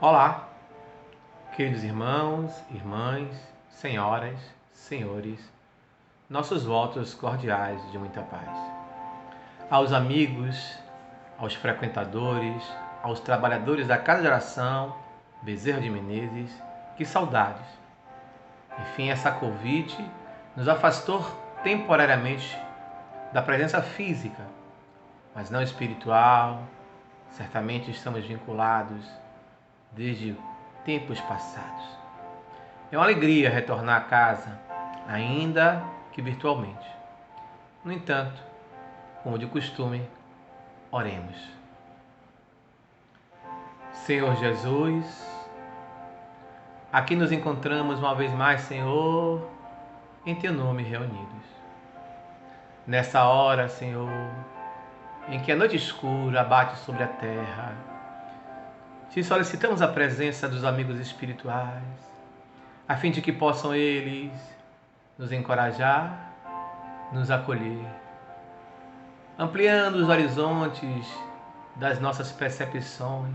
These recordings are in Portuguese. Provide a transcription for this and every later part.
Olá, queridos irmãos, irmãs, senhoras, senhores, nossos votos cordiais de muita paz. Aos amigos, aos frequentadores, aos trabalhadores da Casa de Oração, Bezerra de Menezes, que saudades! Enfim, essa Covid nos afastou temporariamente da presença física, mas não espiritual. Certamente estamos vinculados desde tempos passados. É uma alegria retornar a casa, ainda que virtualmente. No entanto, como de costume, oremos. Senhor Jesus, aqui nos encontramos uma vez mais, Senhor, em Teu nome reunidos. Nessa hora, Senhor, em que a noite escura abate sobre a terra, te solicitamos a presença dos amigos espirituais, a fim de que possam eles nos encorajar, nos acolher, ampliando os horizontes das nossas percepções,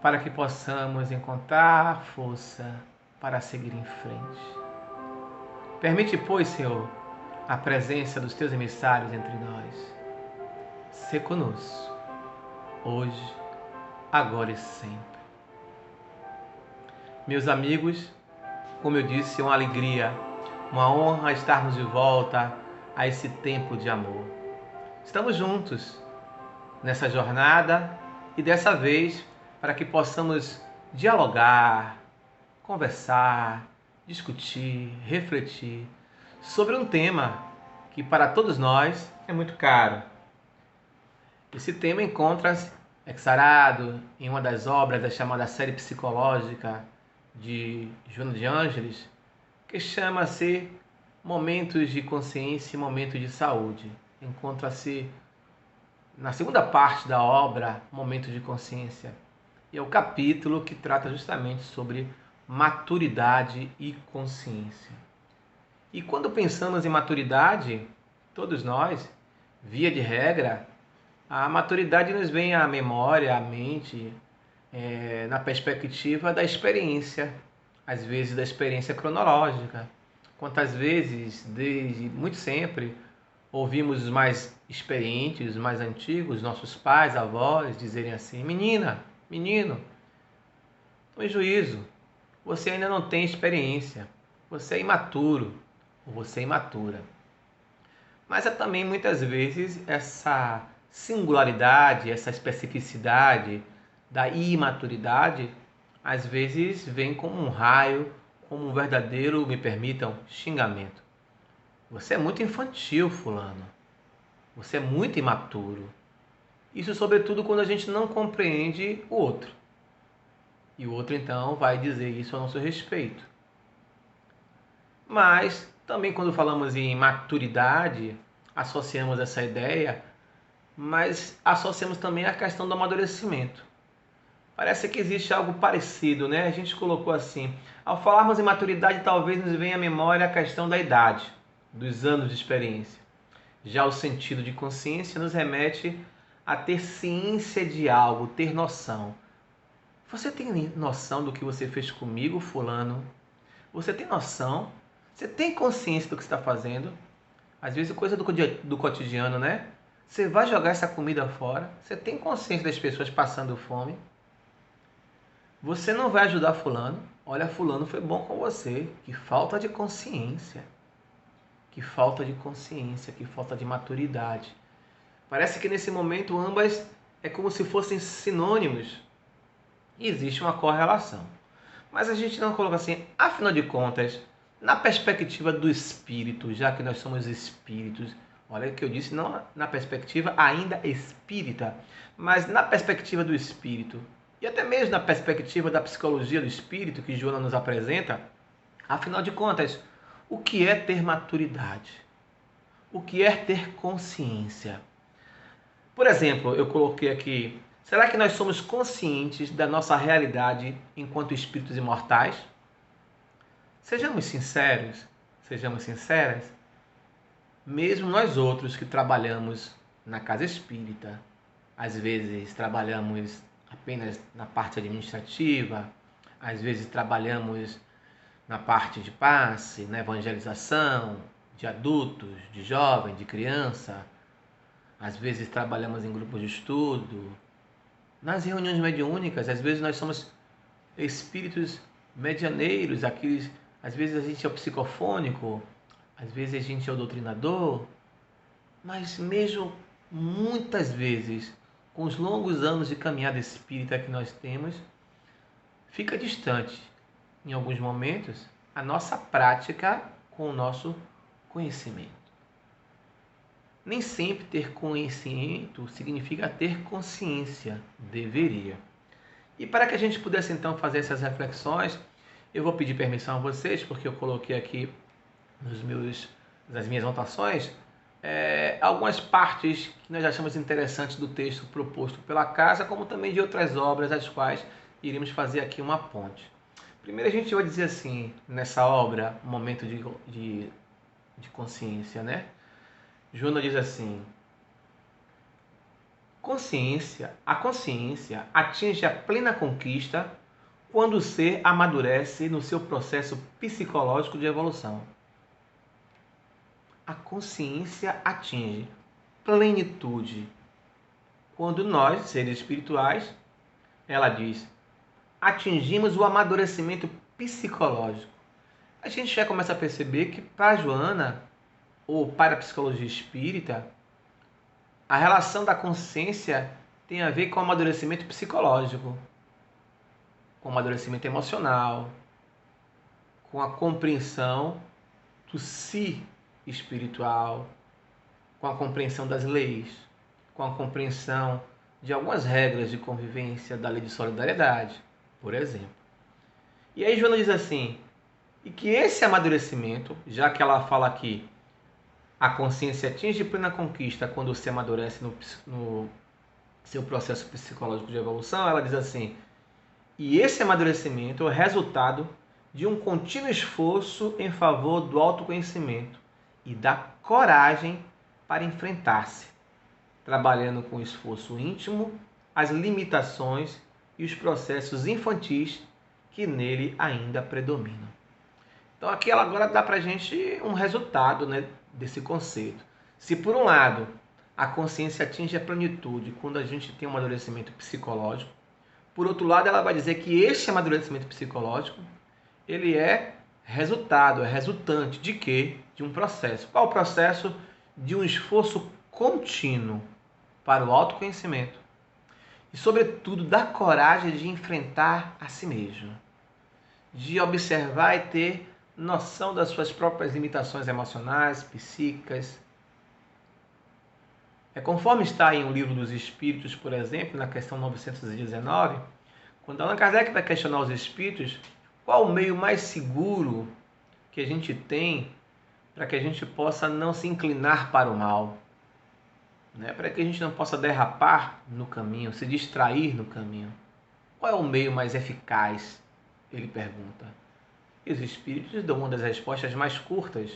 para que possamos encontrar força para seguir em frente. Permite, pois, Senhor, a presença dos Teus emissários entre nós. Sê conosco, hoje, agora e sempre. Meus amigos, como eu disse, é uma alegria, uma honra estarmos de volta a esse tempo de amor. Estamos juntos nessa jornada e dessa vez para que possamos dialogar, conversar, discutir, refletir sobre um tema que para todos nós é muito caro. Esse tema encontra-se exarado em uma das obras da chamada série psicológica de Joana de Ângeles, que chama-se Momentos de Consciência e Momentos de Saúde. Encontra-se na segunda parte da obra, Momentos de Consciência. E é o capítulo que trata justamente sobre maturidade e consciência. E quando pensamos em maturidade, todos nós, via de regra, a maturidade nos vem à memória, à mente, na perspectiva da experiência, às vezes da experiência cronológica. Quantas vezes, desde muito sempre, ouvimos os mais experientes, os mais antigos, nossos pais, avós, dizerem assim: menina, menino, tome juízo, você ainda não tem experiência, você é imaturo, ou você é imatura. Mas é também muitas vezes essa singularidade, essa especificidade da imaturidade, às vezes vem como um raio, como um verdadeiro, me permitam, xingamento. Você é muito infantil, fulano. Você é muito imaturo. Isso sobretudo quando a gente não compreende o outro. E o outro então vai dizer isso a nosso respeito. Mas também quando falamos em maturidade, associamos essa ideia, mas associamos também a questão do amadurecimento. Parece que existe algo parecido, né? A gente colocou assim: ao falarmos em maturidade, talvez nos venha à memória a questão da idade, dos anos de experiência. Já o sentido de consciência nos remete a ter ciência de algo, ter noção. Você tem noção do que você fez comigo, fulano? Você tem noção? Você tem consciência do que está fazendo? Às vezes é coisa do cotidiano, né? Você vai jogar essa comida fora? Você tem consciência das pessoas passando fome? Você não vai ajudar fulano? Olha, fulano foi bom com você. Que falta de consciência. Que falta de consciência, que falta de maturidade. Parece que nesse momento ambas é como se fossem sinônimos. E existe uma correlação. Mas a gente não coloca assim, afinal de contas, na perspectiva do espírito, já que nós somos espíritos, olha o que eu disse, não na perspectiva ainda espírita, mas na perspectiva do espírito, e até mesmo na perspectiva da psicologia do espírito que Joana nos apresenta, afinal de contas, o que é ter maturidade? O que é ter consciência? Por exemplo, eu coloquei aqui: será que nós somos conscientes da nossa realidade enquanto espíritos imortais? Sejamos sinceros, sejamos sinceras. Mesmo nós outros que trabalhamos na casa espírita, às vezes trabalhamos apenas na parte administrativa, às vezes trabalhamos na parte de passe, na evangelização, de adultos, de jovem, de criança, às vezes trabalhamos em grupos de estudo, nas reuniões mediúnicas, às vezes nós somos espíritos medianeiros, aqueles, às vezes a gente é o psicofônico, às vezes a gente é o doutrinador, mas mesmo muitas vezes, com os longos anos de caminhada espírita que nós temos, fica distante, em alguns momentos, a nossa prática com o nosso conhecimento. Nem sempre ter conhecimento significa ter consciência, deveria. E para que a gente pudesse então fazer essas reflexões, eu vou pedir permissão a vocês, porque eu coloquei aqui nas minhas anotações algumas partes que nós achamos interessantes do texto proposto pela casa, como também de outras obras, as quais iremos fazer aqui uma ponte. Primeiro a gente vai dizer assim, nessa obra, um momento de consciência, né? Joana diz assim: a consciência atinge a plena conquista quando o ser amadurece no seu processo psicológico de evolução. A consciência atinge plenitude quando nós, seres espirituais, ela diz, atingimos o amadurecimento psicológico. A gente já começa a perceber que para Joana, ou para a psicologia espírita, a relação da consciência tem a ver com o amadurecimento psicológico, com o amadurecimento emocional, com a compreensão do si espiritual, com a compreensão das leis, com a compreensão de algumas regras de convivência, da lei de solidariedade, por exemplo. E aí Joana diz assim, e que esse amadurecimento, já que ela fala aqui, a consciência atinge plena conquista quando se amadurece no seu processo psicológico de evolução, ela diz assim, e esse amadurecimento é o resultado de um contínuo esforço em favor do autoconhecimento e da coragem para enfrentar-se, trabalhando com esforço íntimo as limitações e os processos infantis que nele ainda predominam. Então aqui ela agora dá para a gente um resultado, né, desse conceito. Se por um lado a consciência atinge a plenitude quando a gente tem um amadurecimento psicológico, por outro lado ela vai dizer que este amadurecimento psicológico ele é resultado, é resultante de quê? De um processo. Qual o processo? De um esforço contínuo para o autoconhecimento e, sobretudo, da coragem de enfrentar a si mesmo, de observar e ter noção das suas próprias limitações emocionais, psíquicas. Conforme está em O Livro dos Espíritos, por exemplo, na questão 919, quando Allan Kardec vai questionar os espíritos, qual o meio mais seguro que a gente tem para que a gente possa não se inclinar para o mal, né? Para que a gente não possa derrapar no caminho, se distrair no caminho. Qual é o meio mais eficaz? Ele pergunta. E os espíritos dão uma das respostas mais curtas.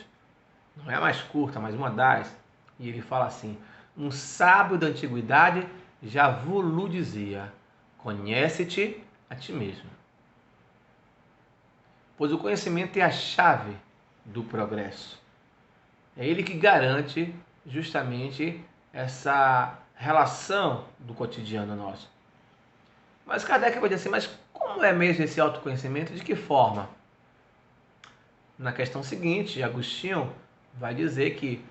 Não é a mais curta, mas uma das. E ele fala assim, um sábio da antiguidade já vos dizia, conhece-te a ti mesmo. Pois o conhecimento é a chave do progresso. É ele que garante justamente essa relação do cotidiano nosso. Mas Kardec vai dizer assim, mas como é mesmo esse autoconhecimento? De que forma? Na questão seguinte, Agostinho vai dizer que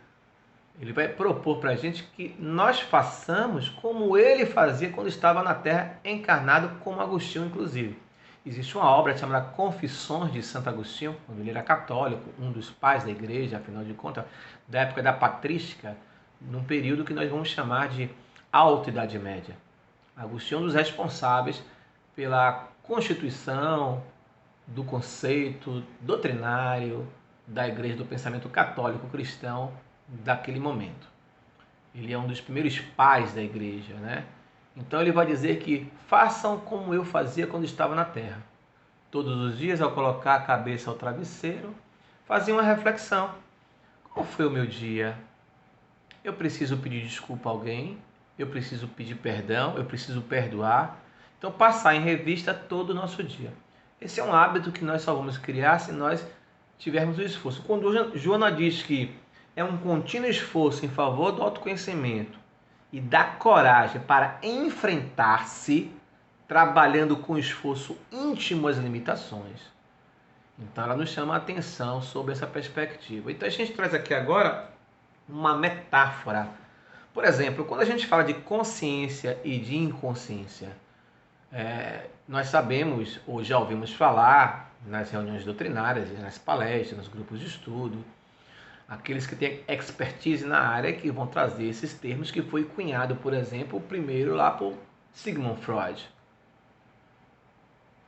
ele vai propor para a gente que nós façamos como ele fazia quando estava na Terra, encarnado como Agostinho, inclusive. Existe uma obra chamada Confissões de Santo Agostinho, quando ele era católico, um dos pais da igreja, afinal de contas, da época da patrística, num período que nós vamos chamar de Alta Idade Média. Agostinho é um dos responsáveis pela constituição do conceito doutrinário da igreja do pensamento católico cristão daquele momento. Ele é um dos primeiros pais da igreja, né? Então ele vai dizer que façam como eu fazia quando estava na terra. Todos os dias, ao colocar a cabeça ao travesseiro, fazia uma reflexão. Como foi o meu dia? Eu preciso pedir desculpa a alguém? Eu preciso pedir perdão? Eu preciso perdoar? Então, passar em revista todo o nosso dia. Esse é um hábito que nós só vamos criar se nós tivermos o esforço. Quando Joana diz que é um contínuo esforço em favor do autoconhecimento e da coragem para enfrentar-se, trabalhando com esforço íntimo as limitações. Então ela nos chama a atenção sobre essa perspectiva. Então a gente traz aqui agora uma metáfora. Por exemplo, quando a gente fala de consciência e de inconsciência, nós sabemos ou já ouvimos falar nas reuniões doutrinárias, nas palestras, nos grupos de estudo, aqueles que têm expertise na área que vão trazer esses termos que foi cunhado, por exemplo, primeiro lá por Sigmund Freud.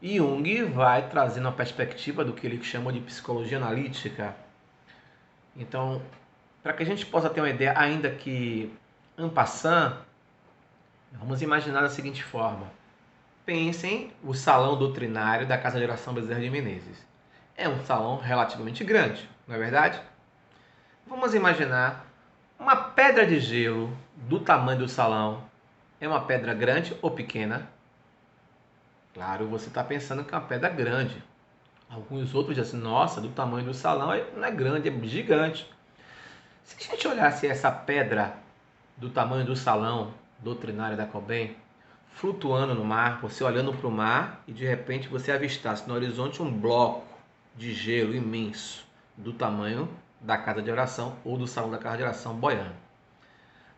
E Jung vai trazendo uma perspectiva do que ele chama de psicologia analítica. Então, para que a gente possa ter uma ideia, ainda que en passant, vamos imaginar da seguinte forma. Pensem o salão doutrinário da Casa de Oração Bezerra de Menezes. É um salão relativamente grande, não é verdade? Vamos imaginar uma pedra de gelo do tamanho do salão. É uma pedra grande ou pequena? Claro, você está pensando que é uma pedra grande. Alguns outros dizem assim, nossa, do tamanho do salão não é grande, é gigante. Se a gente olhasse essa pedra do tamanho do salão doutrinário da Coben, flutuando no mar, você olhando para o mar e de repente você avistasse no horizonte um bloco de gelo imenso do tamanho da casa de oração ou do salão da casa de oração boiando.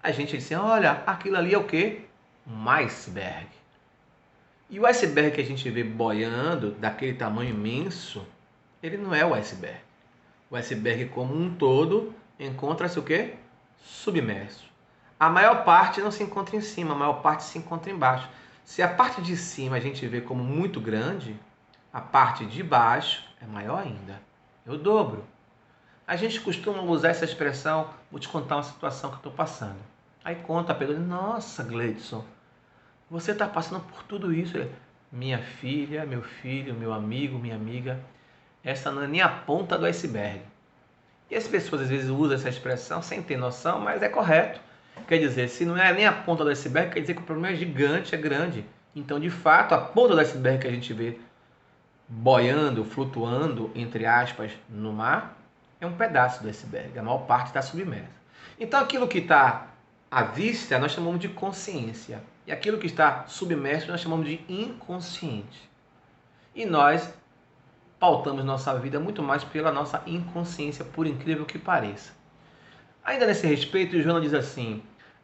A gente disse, olha, aquilo ali é o quê? Um iceberg. E o iceberg que a gente vê boiando, daquele tamanho imenso, ele não é o iceberg. O iceberg como um todo encontra-se o quê? Submerso. A maior parte não se encontra em cima, a maior parte se encontra embaixo. Se a parte de cima a gente vê como muito grande, a parte de baixo é maior ainda. É o dobro. A gente costuma usar essa expressão, vou te contar uma situação que eu estou passando. Aí conta a pessoa, nossa, Gleidson, você está passando por tudo isso. Minha filha, meu filho, meu amigo, minha amiga, essa não é nem a ponta do iceberg. E as pessoas às vezes usam essa expressão sem ter noção, mas é correto. Quer dizer, se não é nem a ponta do iceberg, quer dizer que o problema é gigante, é grande. Então, de fato, a ponta do iceberg que a gente vê boiando, flutuando, entre aspas, no mar, é um pedaço do iceberg. A maior parte está submersa. Então, aquilo que está à vista, nós chamamos de consciência. E aquilo que está submerso, nós chamamos de inconsciente. E nós pautamos nossa vida muito mais pela nossa inconsciência, por incrível que pareça. Ainda nesse respeito, o Joana diz assim,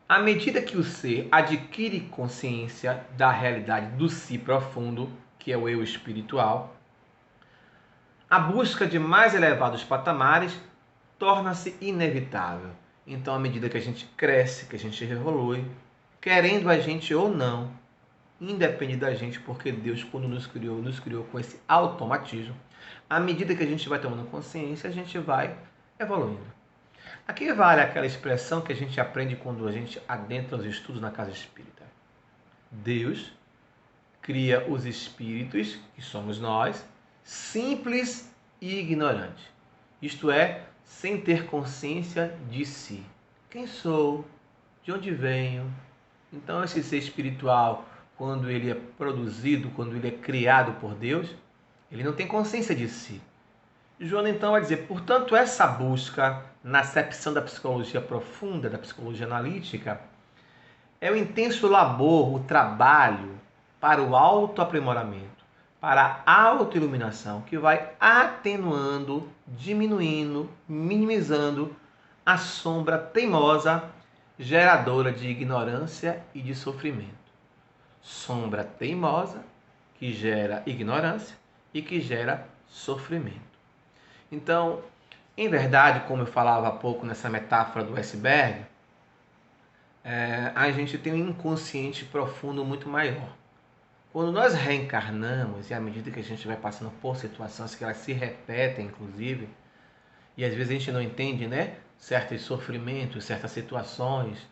à medida que o ser adquire consciência da realidade do si profundo, que é o eu espiritual, a busca de mais elevados patamares torna-se inevitável. Então, à medida que a gente cresce, que a gente evolui, querendo a gente ou não, independe da gente, porque Deus, quando nos criou com esse automatismo. À medida que a gente vai tomando consciência, a gente vai evoluindo. Aqui vale aquela expressão que a gente aprende quando a gente adentra os estudos na casa espírita. Deus cria os espíritos, que somos nós, simples e ignorantes. Isto é, sem ter consciência de si. Quem sou? De onde venho? Então, esse ser espiritual, quando ele é produzido, quando ele é criado por Deus, ele não tem consciência de si. Joana então vai dizer, portanto, essa busca na acepção da psicologia profunda, da psicologia analítica, é o intenso labor, o trabalho para o autoaprimoramento, para a autoiluminação, que vai atenuando, diminuindo, minimizando a sombra teimosa geradora de ignorância e de sofrimento. Sombra teimosa que gera ignorância e que gera sofrimento. Então, em verdade, como eu falava há pouco nessa metáfora do iceberg, a gente tem um inconsciente profundo muito maior. Quando nós reencarnamos, e à medida que a gente vai passando por situações que elas se repetem, inclusive, e às vezes a gente não entende, né? Certos sofrimentos, certas situações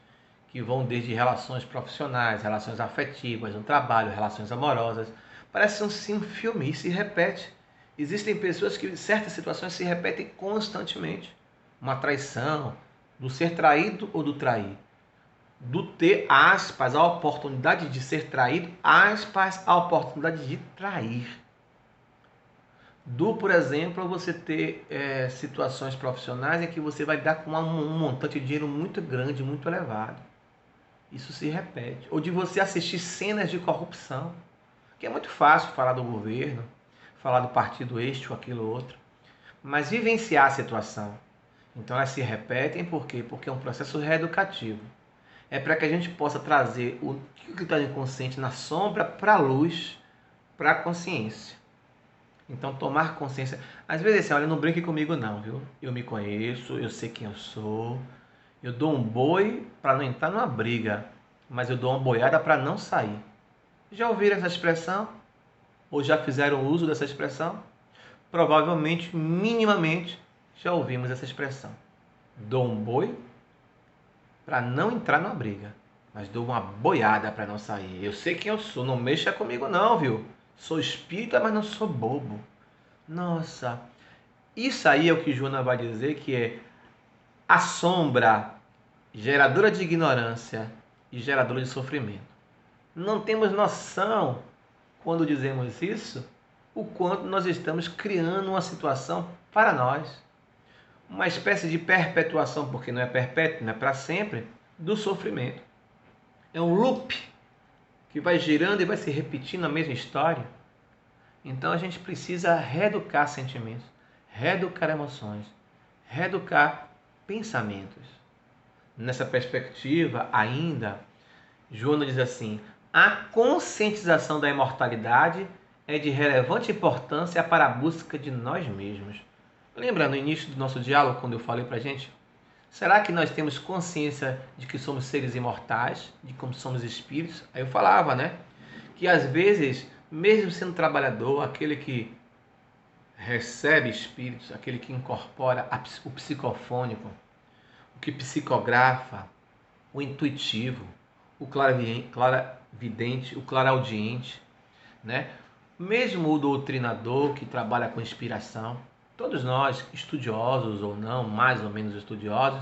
que vão desde relações profissionais, relações afetivas, no trabalho, relações amorosas. Parece um filme e se repete. Existem pessoas que certas situações se repetem constantemente. Uma traição, do ser traído ou do trair. do ter, aspas, a oportunidade de ser traído, aspas, a oportunidade de trair. Do, por exemplo, você ter situações profissionais em que você vai dar com um montante de dinheiro muito grande, muito elevado. Isso se repete. Ou de você assistir cenas de corrupção, que é muito fácil falar do governo, falar do partido este ou aquilo outro, mas vivenciar a situação. Então elas se repetem por quê? Porque é um processo reeducativo. É para que a gente possa trazer o que está inconsciente na sombra para a luz, para a consciência. Então tomar consciência. Às vezes assim, olha, não brinque comigo não, viu? Eu me conheço, eu sei quem eu sou. Eu dou um boi para não entrar numa briga, mas eu dou uma boiada para não sair. Já ouviram essa expressão? Ou já fizeram uso dessa expressão? Provavelmente, minimamente, já ouvimos essa expressão. Dou um boi para não entrar numa briga, mas dou uma boiada para não sair. Eu sei quem eu sou, não mexa comigo não, viu? Sou espírita, mas não sou bobo. Nossa, isso aí é o que Joana vai dizer que é a sombra geradora de ignorância e geradora de sofrimento. Não temos noção, quando dizemos isso, o quanto nós estamos criando uma situação para nós. Uma espécie de perpetuação, porque não é perpétuo, não é para sempre, do sofrimento. É um loop que vai girando e vai se repetindo a mesma história. Então a gente precisa reeducar sentimentos, reeducar emoções, reeducar pensamentos. Nessa perspectiva, ainda, Joana diz assim: a conscientização da imortalidade é de relevante importância para a busca de nós mesmos. Lembra no início do nosso diálogo, quando eu falei para a gente? Será que nós temos consciência de que somos seres imortais, de como somos espíritos? Aí eu falava, né? Que às vezes, mesmo sendo trabalhador, aquele que recebe espíritos, aquele que incorpora o psicofônico, o que psicografa, o intuitivo, o claravidente, o clareaudiente, né? Mesmo o doutrinador que trabalha com inspiração, todos nós, estudiosos ou não, mais ou menos estudiosos,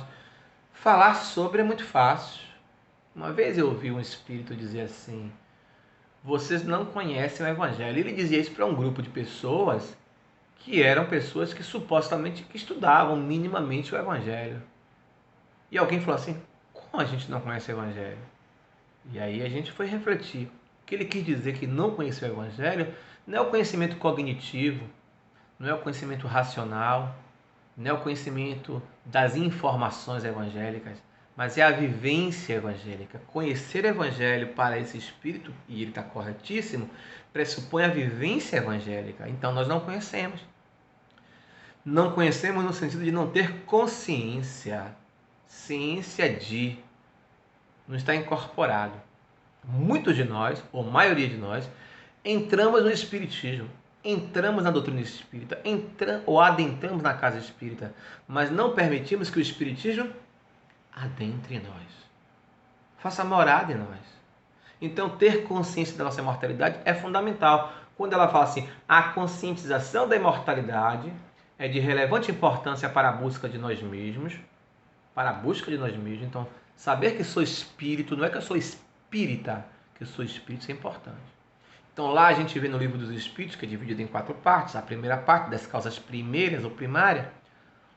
falar sobre é muito fácil. Uma vez eu ouvi um espírito dizer assim: vocês não conhecem o Evangelho. Ele dizia isso para um grupo de pessoas que eram pessoas que supostamente que estudavam minimamente o Evangelho. E alguém falou assim: como a gente não conhece o Evangelho? E aí a gente foi refletir. O que ele quis dizer que não conhecer o Evangelho não é o conhecimento cognitivo, não é o conhecimento racional, não é o conhecimento das informações evangélicas, mas é a vivência evangélica. Conhecer o Evangelho para esse espírito, e ele está corretíssimo, pressupõe a vivência evangélica. Então nós não conhecemos. Não conhecemos no sentido de não ter consciência. Ciência de. Não está incorporado. Muitos de nós, ou maioria de nós, entramos no espiritismo, entramos na doutrina espírita, ou adentramos na casa espírita, mas não permitimos que o espiritismo adentre em nós, faça morada em nós. Então, ter consciência da nossa imortalidade é fundamental. Quando ela fala assim, a conscientização da imortalidade é de relevante importância para a busca de nós mesmos, para a busca de nós mesmos. Então, saber que sou espírito, não é que eu sou espírita, que eu sou espírito, isso é importante. Então lá a gente vê no livro dos Espíritos, que é dividido em 4 partes, a primeira parte das causas primeiras ou primárias,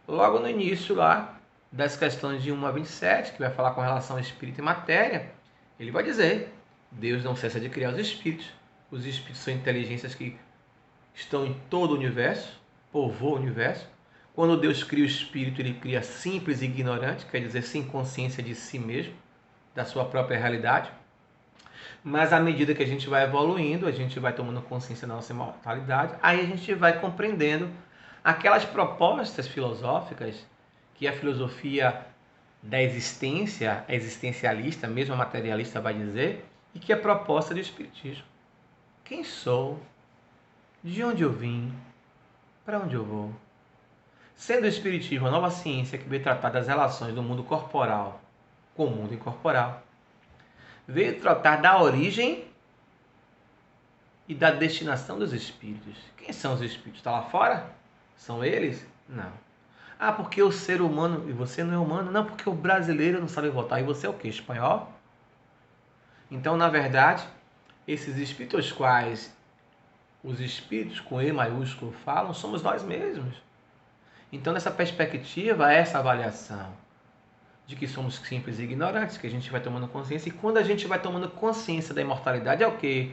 logo no início lá, das questões de 1 a 27, que vai falar com relação ao espírito e matéria, ele vai dizer, Deus não cessa de criar os espíritos são inteligências que estão em todo o universo, povoam o universo. Quando Deus cria o espírito, ele cria simples e ignorante, quer dizer, sem consciência de si mesmo, da sua própria realidade. Mas à medida que a gente vai evoluindo, a gente vai tomando consciência da nossa imortalidade, aí a gente vai compreendendo aquelas propostas filosóficas que a filosofia da existência, a existencialista, mesmo a materialista, vai dizer, e que é a proposta do Espiritismo. Quem sou? De onde eu vim? Para onde eu vou? Sendo o Espiritismo a nova ciência que veio tratar das relações do mundo corporal com o mundo incorporal, veio tratar da origem e da destinação dos espíritos. Quem são os espíritos? Está lá fora? São eles? Não. Ah, porque o ser humano, e você não é humano? Não, porque o brasileiro não sabe votar. E você é o quê? Espanhol? Então, na verdade, esses espíritos aos quais os espíritos com E maiúsculo falam, somos nós mesmos. Então, nessa perspectiva, essa avaliação de que somos simples e ignorantes, que a gente vai tomando consciência. E quando a gente vai tomando consciência da imortalidade, é o quê?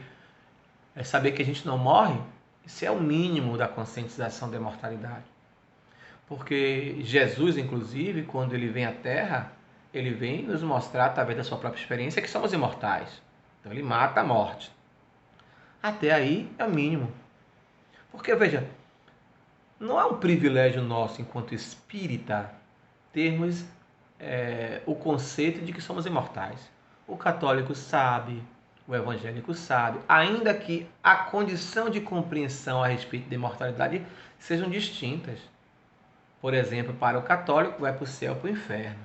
É saber que a gente não morre. Isso é o mínimo da conscientização da imortalidade. Porque Jesus, inclusive, quando ele vem à Terra, ele vem nos mostrar, através da sua própria experiência, que somos imortais. Então ele mata a morte. Até aí é o mínimo. Porque, veja, não é um privilégio nosso, enquanto espírita, termos o conceito de que somos imortais. O católico sabe, o evangélico sabe, ainda que a condição de compreensão a respeito da imortalidade sejam distintas. Por exemplo, para o católico vai para o céu, para o inferno.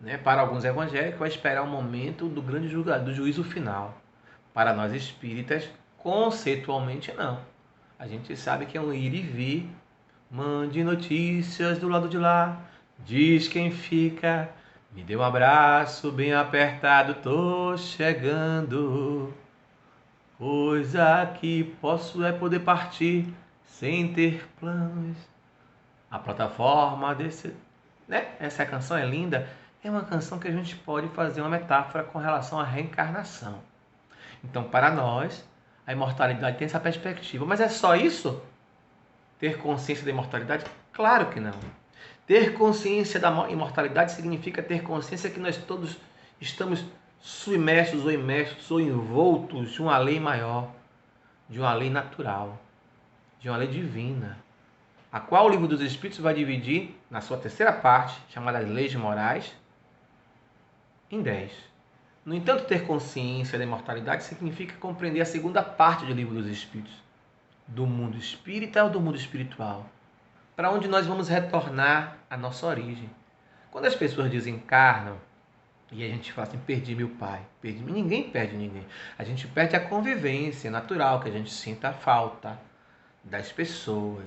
Né? Para alguns evangélicos vai esperar o momento do grande julgamento, do juízo final. Para nós espíritas, conceitualmente não. A gente sabe que é um ir e vir. Mande notícias do lado de lá, diz quem fica, me dê um abraço bem apertado, tô chegando. Coisa que posso é poder partir sem ter planos. A plataforma desse, né? Essa canção é linda. É uma canção que a gente pode fazer uma metáfora com relação à reencarnação. Então, para nós, a imortalidade tem essa perspectiva. Mas é só isso? Ter consciência da imortalidade? Claro que não. Ter consciência da imortalidade significa ter consciência que nós todos estamos submersos ou imersos ou envoltos de uma lei maior, de uma lei natural, de uma lei divina, a qual o Livro dos Espíritos vai dividir, na sua terceira parte, chamada Leis Morais, em 10. No entanto, ter consciência da imortalidade significa compreender a segunda parte do Livro dos Espíritos, do mundo espírita ou do mundo espiritual, para onde nós vamos retornar à nossa origem. Quando as pessoas desencarnam e a gente fala assim, perdi meu pai, perdi, ninguém perde ninguém. A gente perde a convivência, é natural que a gente sinta a falta das pessoas.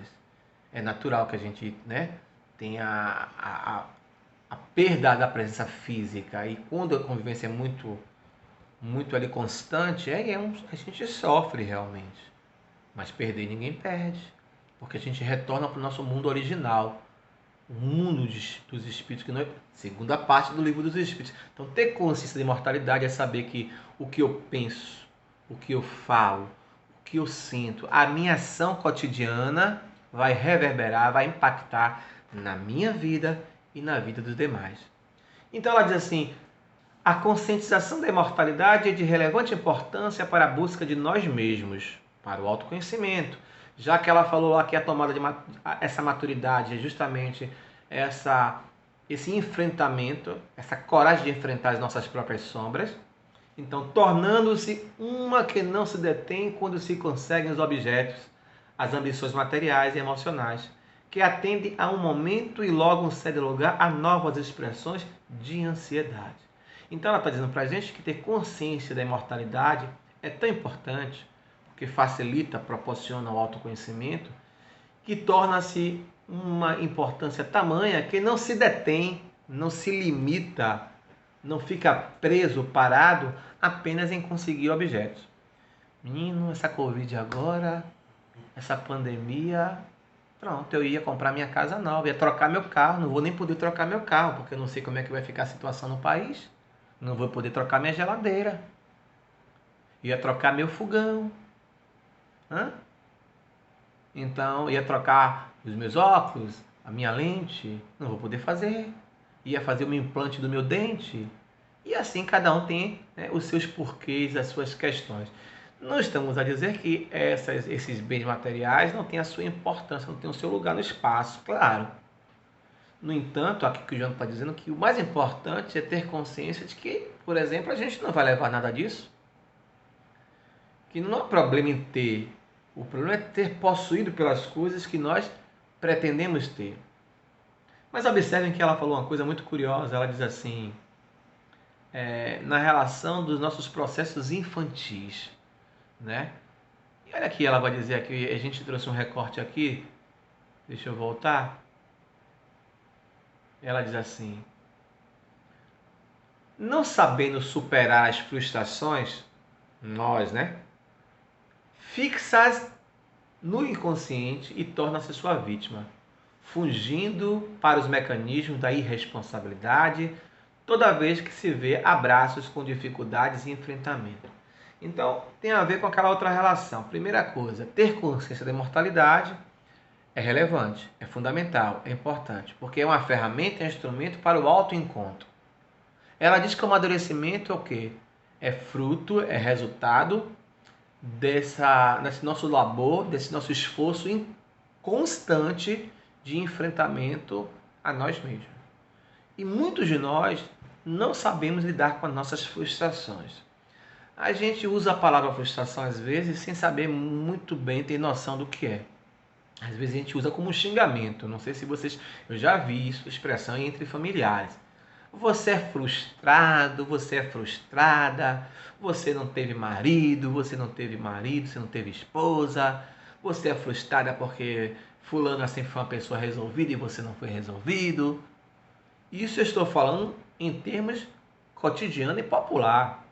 É natural que a gente, né, tenha a perda da presença física. E quando a convivência é muito ali constante, a gente sofre realmente. Mas perder ninguém perde, porque a gente retorna para o nosso mundo original, o mundo dos espíritos, que não é segunda parte do Livro dos Espíritos. Então, ter consciência da imortalidade é saber que o que eu penso, o que eu falo, o que eu sinto, a minha ação cotidiana vai reverberar, vai impactar na minha vida e na vida dos demais. Então, ela diz assim: a conscientização da imortalidade é de relevante importância para a busca de nós mesmos, para o autoconhecimento, já que ela falou lá que a tomada de essa maturidade é justamente esse enfrentamento, essa coragem de enfrentar as nossas próprias sombras, então tornando-se uma que não se detém quando se conseguem os objetos, as ambições materiais e emocionais, que atendem a um momento e logo cede lugar a novas expressões de ansiedade. Então ela está dizendo para a gente que ter consciência da imortalidade é tão importante, porque facilita, proporciona o autoconhecimento, que torna-se uma importância tamanha que não se detém, não se limita, não fica preso, parado apenas em conseguir objetos. Menino, essa Covid agora, essa pandemia, pronto, eu ia comprar minha casa nova, ia trocar meu carro, não vou nem poder trocar meu carro, porque eu não sei como é que vai ficar a situação no país. Não vou poder trocar minha geladeira. Ia trocar meu fogão. Hã? Então, ia trocar os meus óculos, a minha lente. Não vou poder fazer. Ia fazer o implante do meu dente. E assim cada um tem, né, os seus porquês, as suas questões. Não estamos a dizer que esses bens materiais não têm a sua importância, não têm o seu lugar no espaço, claro. No entanto, aqui que o João está dizendo que o mais importante é ter consciência de que, por exemplo, a gente não vai levar nada disso. Que não há problema em ter. O problema é ter possuído pelas coisas que nós pretendemos ter. Mas observem que ela falou uma coisa muito curiosa. Ela diz assim, na relação dos nossos processos infantis, né? E olha aqui, ela vai dizer aqui, a gente trouxe um recorte aqui, deixa eu voltar. ela diz assim: não sabendo superar as frustrações, nós, né? Fixas no inconsciente e torna-se sua vítima, fugindo para os mecanismos da irresponsabilidade toda vez que se vê abraços com dificuldades e enfrentamento. Então, tem a ver com aquela outra relação. Primeira coisa, ter consciência da imortalidade é relevante, é fundamental, é importante, porque é uma ferramenta, é um instrumento para o autoencontro. Ela diz que o amadurecimento é o quê? É fruto, é resultado desse nosso labor, desse nosso esforço constante de enfrentamento a nós mesmos. E muitos de nós não sabemos lidar com as nossas frustrações. A gente usa a palavra frustração às vezes sem saber muito bem, ter noção do que é. Às vezes a gente usa como um xingamento. Não sei se vocês... Eu já vi isso, expressão entre familiares. Você é frustrado, você é frustrada, você não teve marido, você não teve marido, você não teve esposa, você é frustrada porque fulano assim foi uma pessoa resolvida e você não foi resolvido. Isso eu estou falando em termos cotidiano e popular.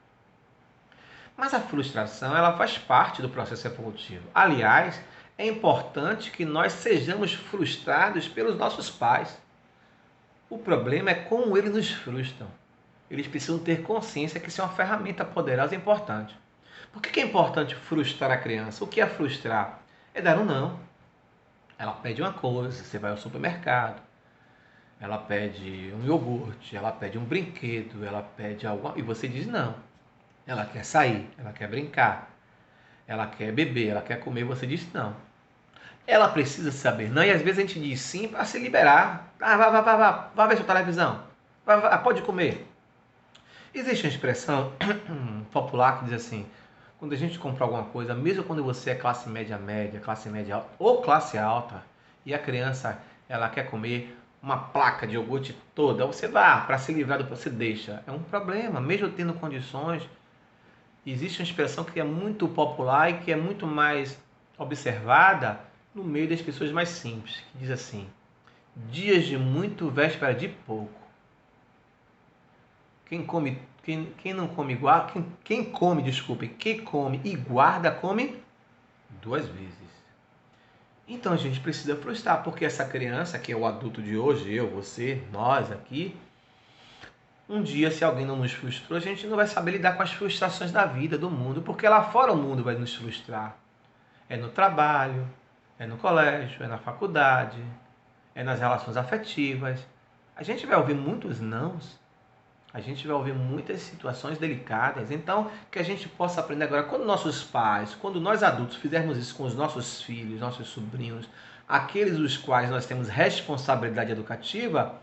Mas a frustração, ela faz parte do processo evolutivo. Aliás, é importante que nós sejamos frustrados pelos nossos pais. O problema é como eles nos frustram. Eles precisam ter consciência que isso é uma ferramenta poderosa e importante. Por que é importante frustrar a criança? O que é frustrar? É dar um não. Ela pede uma coisa, você vai ao supermercado, ela pede um iogurte, ela pede um brinquedo, ela pede algo e você diz não. Ela quer sair, ela quer brincar, ela quer beber, ela quer comer, você diz não. Ela precisa saber não, e às vezes a gente diz sim para se liberar. Ah, vai ver sua televisão. Pode comer. Existe uma expressão popular que diz assim: quando a gente compra alguma coisa, mesmo quando você é classe média média, classe média alta ou classe alta, e a criança ela quer comer uma placa de iogurte toda, você vai para se livrar do que você deixa. É um problema, mesmo tendo condições. Existe uma expressão que é muito popular e que é muito mais observada no meio das pessoas mais simples, que diz assim: dias de muito, véspera de pouco. Quem não come igual, quem come, desculpe, quem come e guarda, come duas vezes. Então a gente precisa frustrar, porque essa criança, que é o adulto de hoje, eu, você, nós aqui, um dia, se alguém não nos frustrou, a gente não vai saber lidar com as frustrações da vida, do mundo, porque lá fora o mundo vai nos frustrar. É no trabalho, é no colégio, é na faculdade, é nas relações afetivas. A gente vai ouvir muitos nãos, a gente vai ouvir muitas situações delicadas. Então, que a gente possa aprender agora, quando nossos pais, quando nós adultos fizermos isso com os nossos filhos, nossos sobrinhos, aqueles dos quais nós temos responsabilidade educativa,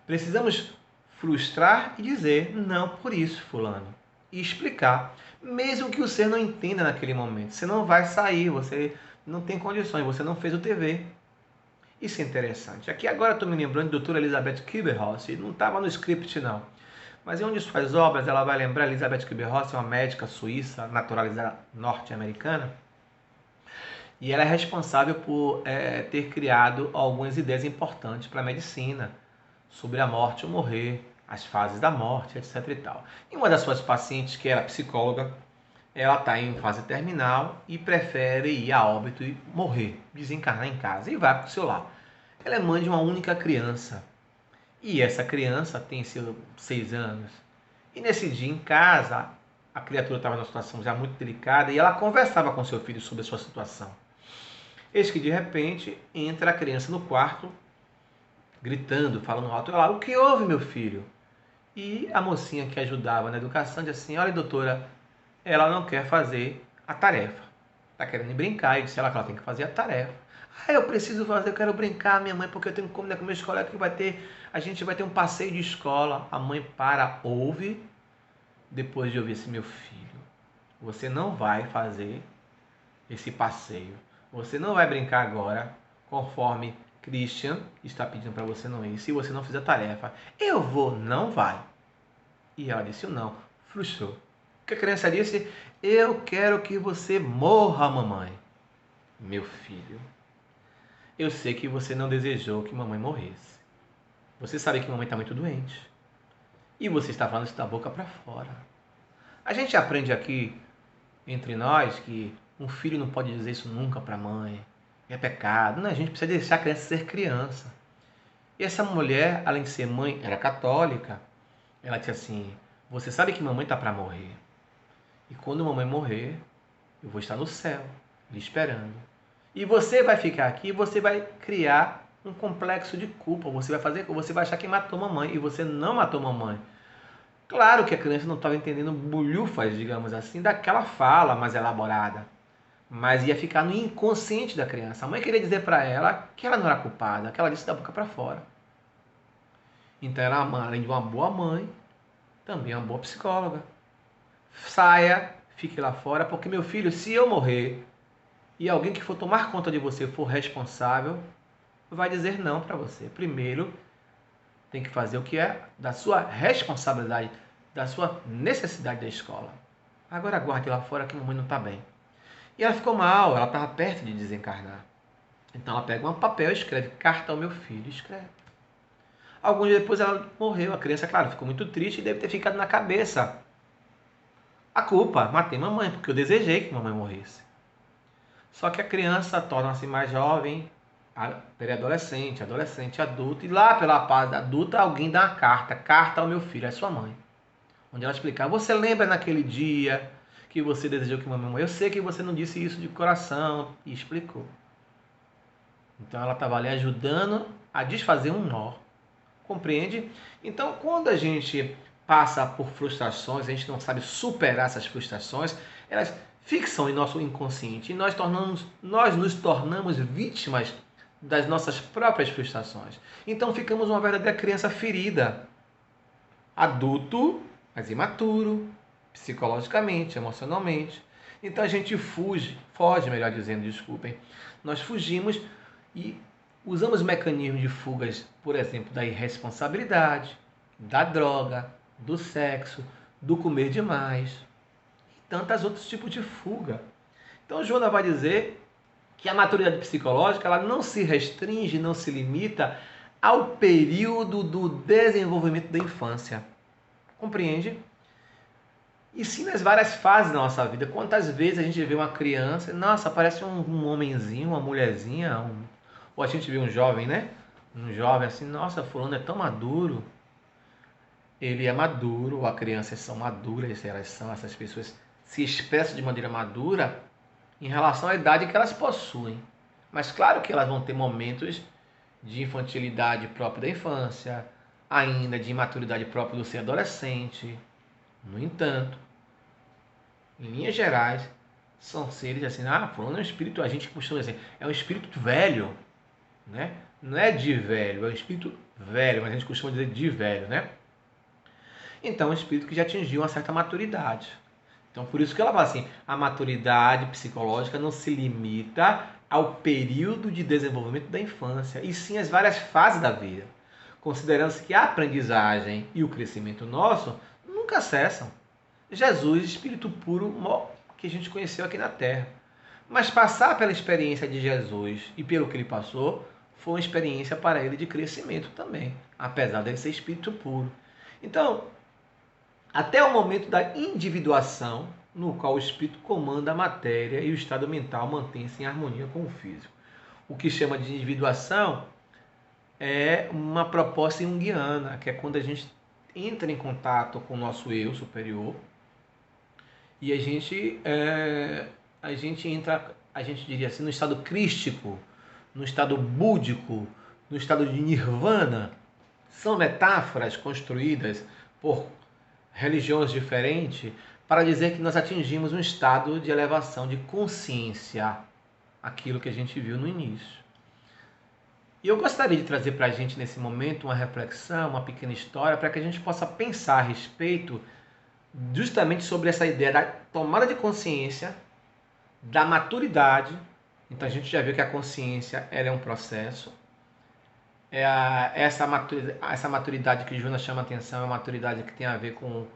precisamos frustrar e dizer não por isso, fulano. E explicar. Mesmo que o ser não entenda naquele momento. Você não vai sair, você não tem condições, você não fez o TV. Isso é interessante. Aqui agora estou me lembrando de doutora Elizabeth Kübler-Ross. Não estava no script não. Mas em onde suas obras, ela vai lembrar, Elizabeth Kübler-Ross é uma médica suíça, naturalizada norte-americana. E ela é responsável por ter criado algumas ideias importantes para a medicina, sobre a morte ou morrer, as fases da morte, etc. e tal. E uma das suas pacientes, que era psicóloga, ela está em fase terminal e prefere ir a óbito e morrer, desencarnar em casa e vai para o seu lar. Ela é mãe de uma única criança. E essa criança tem seus 6 anos. E nesse dia em casa, a criatura estava numa situação já muito delicada e ela conversava com seu filho sobre a sua situação. Eis que de repente entra a criança no quarto, gritando, falando alto: "O que houve, meu filho?" E a mocinha que ajudava na educação disse assim: "Olha, doutora, ela não quer fazer a tarefa. Está querendo brincar." E disse ela que ela tem que fazer a tarefa. "Ah, eu preciso fazer, eu quero brincar, minha mãe, porque eu tenho que combinar com meus colegas que a gente vai ter um passeio de escola." A mãe ouve, depois de ouvir esse: "Meu filho, você não vai fazer esse passeio. Você não vai brincar agora, conforme Christian está pedindo para você não ir, se você não fizer a tarefa." "Eu vou." "Não vai." E ela disse o não, frustrou. O que a criança disse? "Eu quero que você morra, mamãe." "Meu filho, eu sei que você não desejou que mamãe morresse. Você sabe que mamãe está muito doente. E você está falando isso da boca para fora. A gente aprende aqui, entre nós, que um filho não pode dizer isso nunca para a mãe. É pecado. Não, a gente precisa deixar a criança ser criança. E essa mulher, além de ser mãe, era católica. Ela disse assim, você sabe que mamãe está para morrer. E quando mamãe morrer, eu vou estar no céu, lhe esperando. E você vai ficar aqui e você vai criar um complexo de culpa. Você vai achar que matou mamãe e você não matou mamãe. Claro que a criança não estava entendendo bulhufas, digamos assim, daquela fala mais elaborada. Mas ia ficar no inconsciente da criança. A mãe queria dizer para ela que ela não era culpada, que ela disse da boca para fora. Então ela, além de uma boa mãe, também é uma boa psicóloga. Saia, fique lá fora, porque meu filho, se eu morrer e alguém que for tomar conta de você for responsável, vai dizer não para você. Primeiro, tem que fazer o que é da sua responsabilidade, da sua necessidade da escola. Agora aguarde lá fora que a mamãe não está bem. E ela ficou mal, ela estava perto de desencarnar. Então ela pega um papel e escreve carta ao meu filho, escreve. Alguns dias depois ela morreu, a criança, claro, ficou muito triste e deve ter ficado na cabeça a culpa, matei mamãe, porque eu desejei que mamãe morresse. Só que a criança torna-se mais jovem, pré-adolescente, adolescente, adulto, e lá pela fase adulta alguém dá uma carta ao meu filho, é sua mãe. Onde ela explica, você lembra naquele dia que você desejou que mamãe morresse? Eu sei que você não disse isso de coração, e explicou. Então ela estava ali ajudando a desfazer um nó, compreende? Então quando a gente passa por frustrações, a gente não sabe superar essas frustrações, elas fixam em nosso inconsciente e nós nos tornamos vítimas das nossas próprias frustrações. Então ficamos uma verdadeira criança ferida, adulto, mas imaturo, psicologicamente, emocionalmente. Então a gente foge, melhor dizendo, desculpem. Nós fugimos e usamos mecanismos de fugas, por exemplo, da irresponsabilidade, da droga, do sexo, do comer demais e tantos outros tipos de fuga. Então Joana vai dizer que a maturidade psicológica ela não se restringe, não se limita ao período do desenvolvimento da infância. Compreende? E sim nas várias fases da nossa vida. Quantas vezes a gente vê uma criança, nossa, parece um homenzinho, uma mulherzinha, ou a gente vê um jovem, né? Um jovem assim, nossa, fulano é tão maduro. Ele é maduro, a crianças são maduras, essas pessoas se expressam de maneira madura em relação à idade que elas possuem. Mas claro que elas vão ter momentos de infantilidade própria da infância, ainda de imaturidade própria do ser adolescente. No entanto, em linhas gerais, são seres assim, fulano é um espírito, a gente costuma dizer, é um espírito velho, né? Não é de velho, é um espírito velho, mas a gente costuma dizer de velho, né? Então, é um espírito que já atingiu uma certa maturidade. Então, por isso que ela fala assim, a maturidade psicológica não se limita ao período de desenvolvimento da infância, e sim às várias fases da vida, considerando-se que a aprendizagem e o crescimento nosso nunca cessam. Jesus, espírito puro que a gente conheceu aqui na Terra. Mas passar pela experiência de Jesus e pelo que ele passou, foi uma experiência para ele de crescimento também, apesar dele ser espírito puro. Então, até o momento da individuação, no qual o espírito comanda a matéria e o estado mental mantém-se em harmonia com o físico. O que chama de individuação é uma proposta junguiana, que é quando a gente entra em contato com o nosso eu superior e a gente entra, a gente diria assim, no estado crístico, no estado búdico, no estado de nirvana. São metáforas construídas por religiões diferentes para dizer que nós atingimos um estado de elevação de consciência, aquilo que a gente viu no início. E eu gostaria de trazer para a gente nesse momento uma reflexão, uma pequena história, para que a gente possa pensar a respeito justamente sobre essa ideia da tomada de consciência, da maturidade. Então a gente já viu que a consciência ela é um processo. Essa maturidade que Joana chama a atenção é uma maturidade que tem a ver com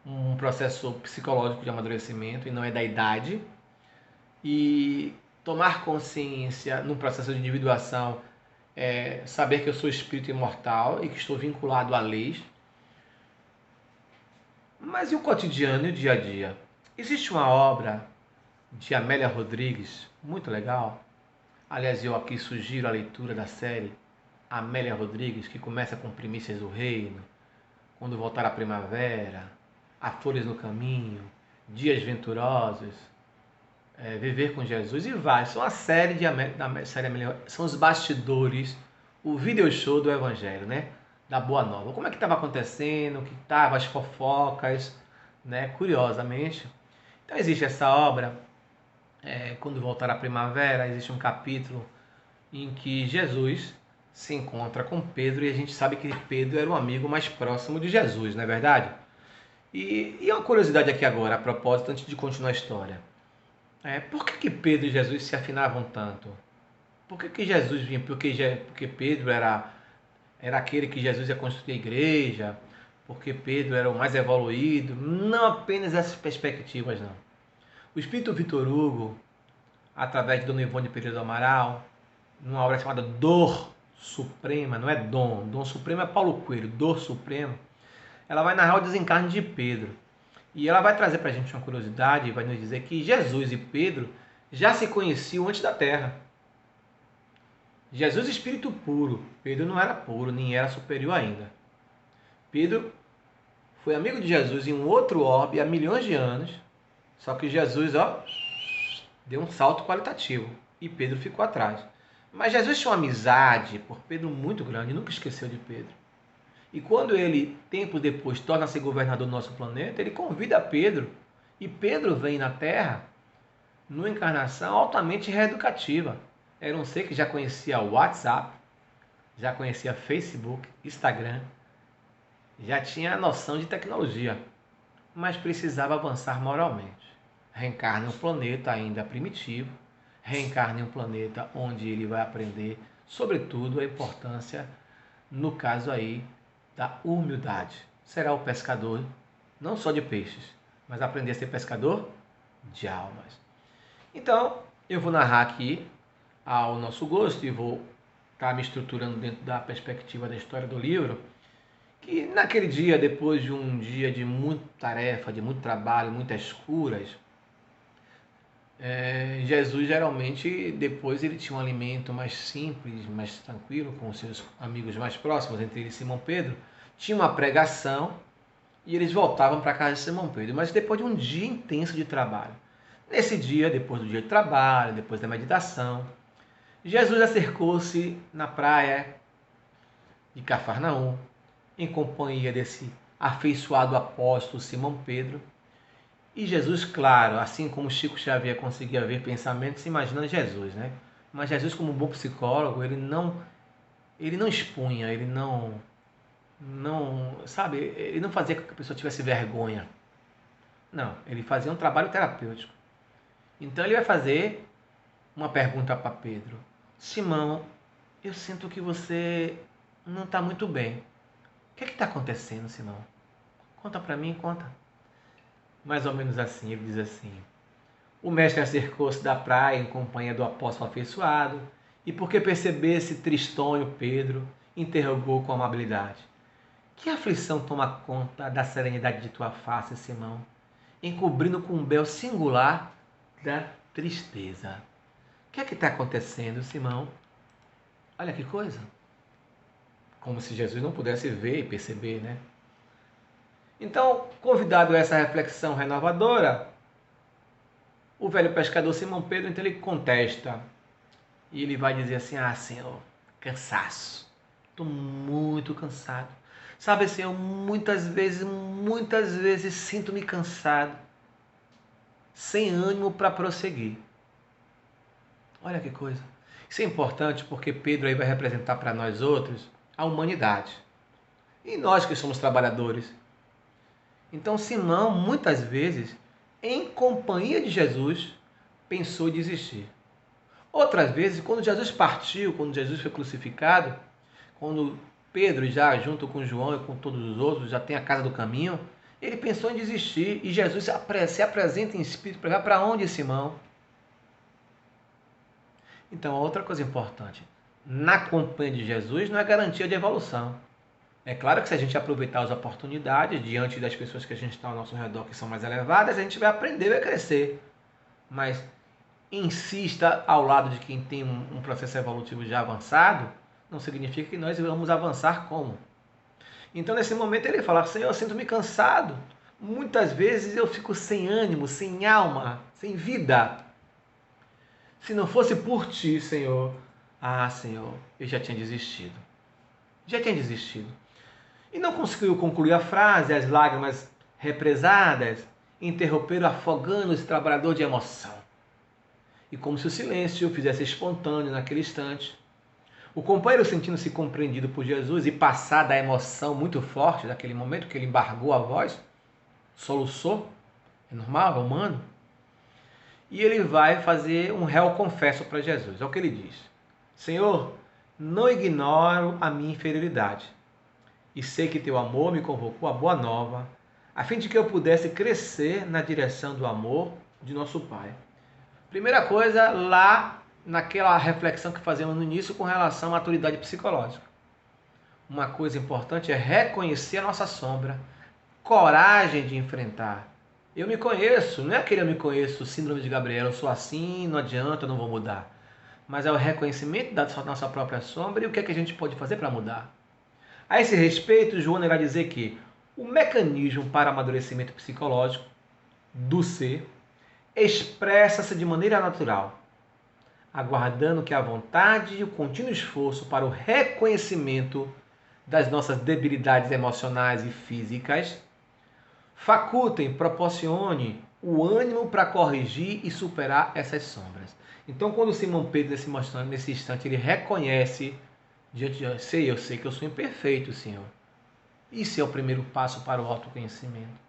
um processo psicológico de amadurecimento e não é da idade. E tomar consciência num processo de individuação saber que eu sou espírito imortal e que estou vinculado a leis. Mas e o cotidiano e o dia a dia? Existe uma obra de Amélia Rodrigues, muito legal. Aliás, eu aqui sugiro a leitura da série Amélia Rodrigues, que começa com Primícias do Reino, Quando Voltar a Primavera, Há Flores no Caminho, Dias Venturosos, Viver com Jesus e vai. São a série da série Amélia, são os bastidores, o video show do Evangelho, né? Da Boa Nova. Como é que estava acontecendo, o que estava, as fofocas, né? Curiosamente. Então existe essa obra, Quando Voltar a Primavera, existe um capítulo em que Jesus se encontra com Pedro e a gente sabe que Pedro era um amigo mais próximo de Jesus, não é verdade? E uma curiosidade aqui agora, a propósito, antes de continuar a história. Por que Pedro e Jesus se afinavam tanto? Por que Jesus vinha? Porque Pedro era aquele que Jesus ia construir a igreja, porque Pedro era o mais evoluído. Não apenas essas perspectivas, não. O espírito Vitor Hugo, através de Dona Ivone Pereira do Amaral, numa obra chamada Dor Suprema, não é Dom, Dom Supremo é Paulo Coelho, Dor Suprema, ela vai narrar o desencarne de Pedro. E ela vai trazer para a gente uma curiosidade e vai nos dizer que Jesus e Pedro já se conheciam antes da Terra. Jesus espírito puro, Pedro não era puro, nem era superior ainda. Pedro foi amigo de Jesus em um outro orbe há milhões de anos, só que Jesus deu um salto qualitativo e Pedro ficou atrás. Mas Jesus tinha uma amizade por Pedro muito grande, nunca esqueceu de Pedro. E quando ele, tempos depois, torna-se governador do nosso planeta, ele convida Pedro, e Pedro vem na Terra numa encarnação altamente reeducativa. Era um ser que já conhecia o WhatsApp, já conhecia Facebook, Instagram, já tinha a noção de tecnologia, mas precisava avançar moralmente. Reencarna em um planeta ainda primitivo, reencarna em um planeta onde ele vai aprender, sobretudo, a importância, no caso aí, da humildade. Será o pescador, não só de peixes, mas aprender a ser pescador de almas. Então, eu vou narrar aqui ao nosso gosto e vou estar me estruturando dentro da perspectiva da história do livro, que naquele dia, depois de um dia de muita tarefa, de muito trabalho, muitas curas, Jesus geralmente depois ele tinha um alimento mais simples, mais tranquilo, com os seus amigos mais próximos, entre eles Simão Pedro, tinha uma pregação e eles voltavam para a casa de Simão Pedro, mas depois de um dia intenso de trabalho. Nesse dia, depois do dia de trabalho, depois da meditação, Jesus acercou-se na praia de Cafarnaum, em companhia desse afeiçoado apóstolo Simão Pedro. E Jesus, claro, assim como Chico Xavier conseguia ver pensamentos, imaginando Jesus, né? Mas Jesus, como um bom psicólogo, ele não expunha, ele não, sabe, ele não fazia com que a pessoa tivesse vergonha. Não, ele fazia um trabalho terapêutico. Então ele vai fazer uma pergunta para Pedro. Simão, eu sinto que você não está muito bem. O que está acontecendo, Simão? Conta para mim, conta. Mais ou menos assim, ele diz assim: o mestre acercou-se da praia em companhia do apóstolo afeiçoado, e porque percebesse tristonho Pedro, interrogou com amabilidade: que aflição toma conta da serenidade de tua face, Simão, encobrindo com um véu singular da tristeza? O que é que está acontecendo, Simão? Olha que coisa! Como se Jesus não pudesse ver e perceber, né? Então, convidado a essa reflexão renovadora, o velho pescador Simão Pedro, então ele contesta. E ele vai dizer assim: ah, Senhor, cansaço. Estou muito cansado. Sabe, Senhor, muitas vezes sinto-me cansado, sem ânimo para prosseguir. Olha que coisa. Isso é importante porque Pedro aí vai representar para nós outros a humanidade. E nós que somos trabalhadores. Então Simão, muitas vezes, em companhia de Jesus, pensou em desistir. Outras vezes, quando Jesus partiu, quando Jesus foi crucificado, quando Pedro já junto com João e com todos os outros já tem a casa do caminho, ele pensou em desistir e Jesus se apresenta em espírito para onde, Simão? Então, outra coisa importante, na companhia de Jesus não é garantia de evolução. É claro que se a gente aproveitar as oportunidades diante das pessoas que a gente está ao nosso redor que são mais elevadas, a gente vai aprender e vai crescer. Mas insista ao lado de quem tem um processo evolutivo já avançado, não significa que nós vamos avançar como. Então, nesse momento, ele fala: Senhor, eu sinto-me cansado. Muitas vezes eu fico sem ânimo, sem alma, sem vida. Se não fosse por ti, Senhor, Senhor, eu já tinha desistido. Já tinha desistido. E não conseguiu concluir a frase, as lágrimas represadas interromperam, afogando esse trabalhador de emoção. E como se o silêncio o fizesse espontâneo naquele instante, o companheiro, sentindo-se compreendido por Jesus e passada a emoção muito forte daquele momento que ele embargou a voz, soluçou, é normal, é humano, e ele vai fazer um réu confesso para Jesus. É o que ele diz: Senhor, não ignoro a minha inferioridade, e sei que teu amor me convocou à boa nova, a fim de que eu pudesse crescer na direção do amor de nosso Pai. Primeira coisa, lá naquela reflexão que fazemos no início com relação à maturidade psicológica. Uma coisa importante é reconhecer a nossa sombra, coragem de enfrentar. Eu me conheço, não é aquele eu me conheço, síndrome de Gabriela, eu sou assim, não adianta, eu não vou mudar. Mas é o reconhecimento da nossa própria sombra e o que é que a gente pode fazer para mudar. A esse respeito, Joana vai dizer que o mecanismo para amadurecimento psicológico do ser expressa-se de maneira natural, aguardando que a vontade e o contínuo esforço para o reconhecimento das nossas debilidades emocionais e físicas facultem, proporcione o ânimo para corrigir e superar essas sombras. Então, quando Simão Pedro, nesse instante, ele reconhece diante de eu sei que eu sou imperfeito, Senhor. Isso é o primeiro passo para o autoconhecimento.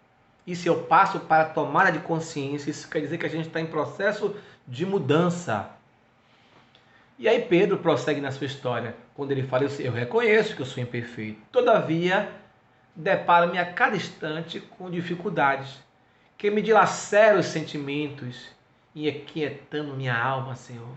Isso é o passo para a tomada de consciência. Isso quer dizer que a gente está em processo de mudança. E aí Pedro prossegue na sua história, quando ele fala: eu reconheço que eu sou imperfeito. Todavia, deparo-me a cada instante com dificuldades, que me dilaceram os sentimentos e aquietando minha alma, Senhor.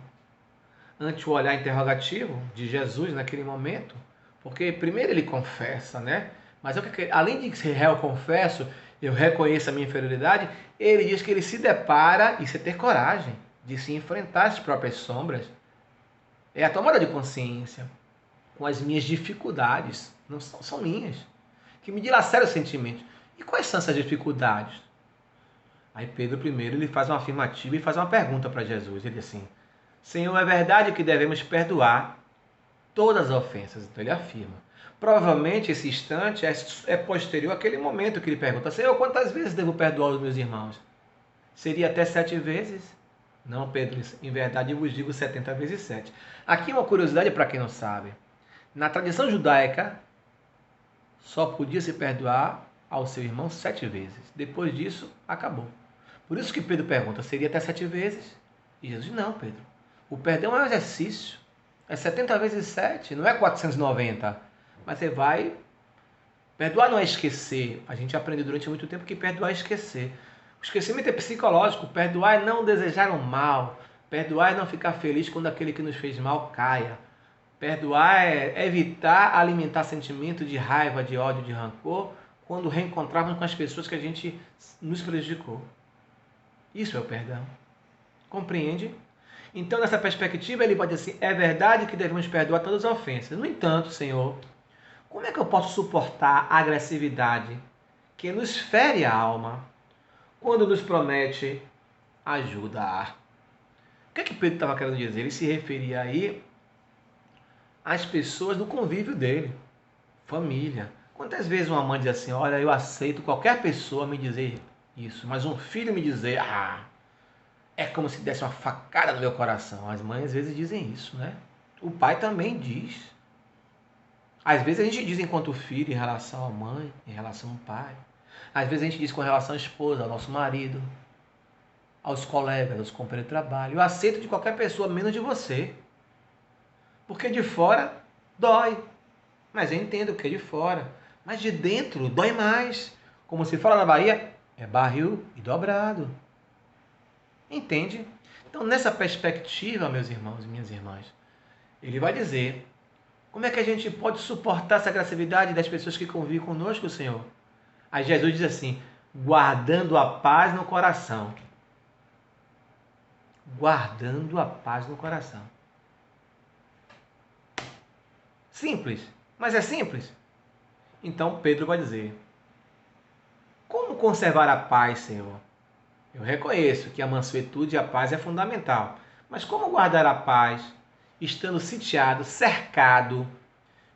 Ante o olhar interrogativo de Jesus naquele momento, porque primeiro ele confessa, né? Mas além de ser réu confesso, eu reconheço a minha inferioridade, ele diz que ele se depara, isso é ter coragem de se enfrentar às próprias sombras. É a tomada de consciência com as minhas dificuldades, não são minhas, que me dilaceram os sentimentos. E quais são essas dificuldades? Aí Pedro primeiro ele faz uma afirmativa e faz uma pergunta para Jesus. Ele diz assim: Senhor, é verdade que devemos perdoar todas as ofensas? Então ele afirma. Provavelmente esse instante é posterior àquele momento que ele pergunta: Senhor, quantas vezes devo perdoar os meus irmãos? Seria até 7 vezes? Não, Pedro, em verdade eu vos digo 70 vezes 7. Aqui uma curiosidade para quem não sabe. Na tradição judaica, só podia se perdoar ao seu irmão 7 vezes. Depois disso, acabou. Por isso que Pedro pergunta: seria até 7 vezes? E Jesus: não, Pedro. O perdão é um exercício. É 70 vezes 7, não é 490. Mas você vai... Perdoar não é esquecer. A gente aprendeu durante muito tempo que perdoar é esquecer. O esquecimento é psicológico. Perdoar é não desejar o mal. Perdoar é não ficar feliz quando aquele que nos fez mal caia. Perdoar é evitar alimentar sentimento de raiva, de ódio, de rancor quando reencontrarmos com as pessoas que a gente nos prejudicou. Isso é o perdão. Compreende? Então, nessa perspectiva, ele pode dizer assim: é verdade que devemos perdoar todas as ofensas. No entanto, Senhor, como é que eu posso suportar a agressividade que nos fere a alma quando nos promete ajudar? O que é que Pedro estava querendo dizer? Ele se referia aí às pessoas do convívio dele, família. Quantas vezes uma mãe diz assim: olha, eu aceito qualquer pessoa me dizer isso, mas um filho me dizer, é como se desse uma facada no meu coração. As mães às vezes dizem isso, né? O pai também diz. Às vezes a gente diz enquanto filho em relação à mãe, em relação ao pai. Às vezes a gente diz com relação à esposa, ao nosso marido, aos colegas, aos companheiros de trabalho. Eu aceito de qualquer pessoa, menos de você. Porque de fora dói. Mas eu entendo que é de fora. Mas de dentro dói mais. Como se fala na Bahia, é barril e dobrado. Entende? Então, nessa perspectiva, meus irmãos e minhas irmãs, Ele vai dizer: como é que a gente pode suportar essa agressividade das pessoas que convivem conosco, Senhor? Aí Jesus diz assim: guardando a paz no coração. Guardando a paz no coração. Simples, mas é simples. Então Pedro vai dizer: como conservar a paz, Senhor? Eu reconheço que a mansuetude e a paz é fundamental, mas como guardar a paz estando sitiado, cercado